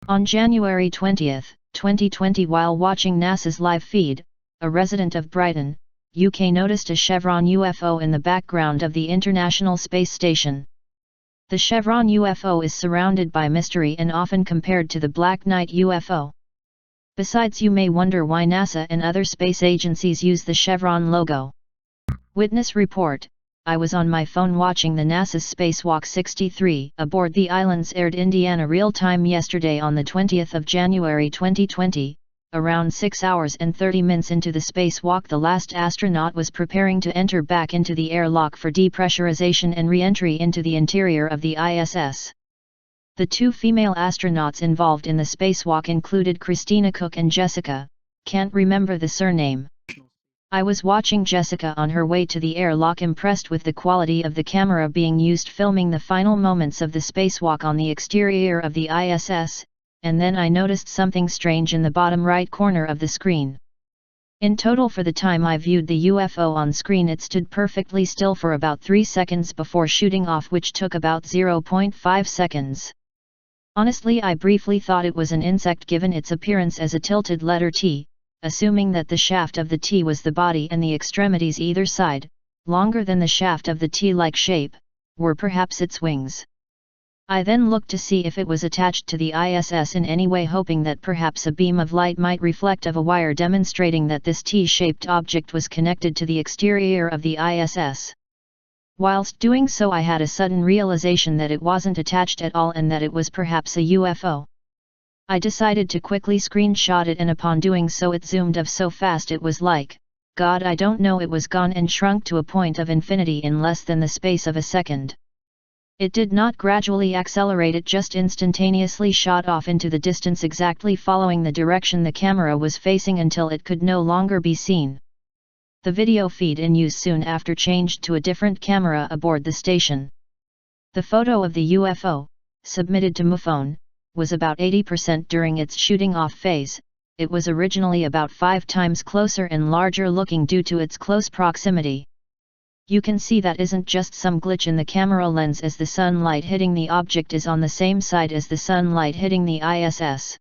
On January 20, 2020, while watching NASA's live feed, a resident of Brighton, UK noticed a Chevron UFO in the background of the International Space Station. The Chevron UFO is surrounded by mystery and often compared to the Black Knight UFO. Besides, you may wonder why NASA and other space agencies use the Chevron logo. Witness report: I was on my phone watching the NASA's Spacewalk 63 aboard the island's Air Indiana real-time yesterday on the 20th of January 2020, around 6 hours and 30 minutes into the spacewalk. The last astronaut was preparing to enter back into the airlock for depressurization and re-entry into the interior of the ISS. The two female astronauts involved in the spacewalk included Christina Cook and Jessica, can't remember the surname. I was watching Jessica on her way to the airlock, impressed with the quality of the camera being used filming the final moments of the spacewalk on the exterior of the ISS, and then I noticed something strange in the bottom right corner of the screen. In total, for the time I viewed the UFO on screen, it stood perfectly still for about 3 seconds before shooting off, which took about 0.5 seconds. Honestly, I briefly thought it was an insect given its appearance as a tilted letter T, assuming that the shaft of the T was the body and the extremities either side, longer than the shaft of the T-like shape, were perhaps its wings. I then looked to see if it was attached to the ISS in any way, hoping that perhaps a beam of light might reflect off a wire demonstrating that this T-shaped object was connected to the exterior of the ISS. Whilst doing so, I had a sudden realization that it wasn't attached at all and that it was perhaps a UFO. I decided to quickly screenshot it, and upon doing so it zoomed up so fast it was like, God, I don't know, it was gone and shrunk to a point of infinity in less than the space of a second. It did not gradually accelerate, it just instantaneously shot off into the distance, exactly following the direction the camera was facing until it could no longer be seen. The video feed in use soon after changed to a different camera aboard the station. The photo of the UFO, submitted to MUFON, was about 80% during its shooting off phase. It was originally about 5 times closer and larger looking due to its close proximity. You can see that isn't just some glitch in the camera lens, as the sunlight hitting the object is on the same side as the sunlight hitting the ISS.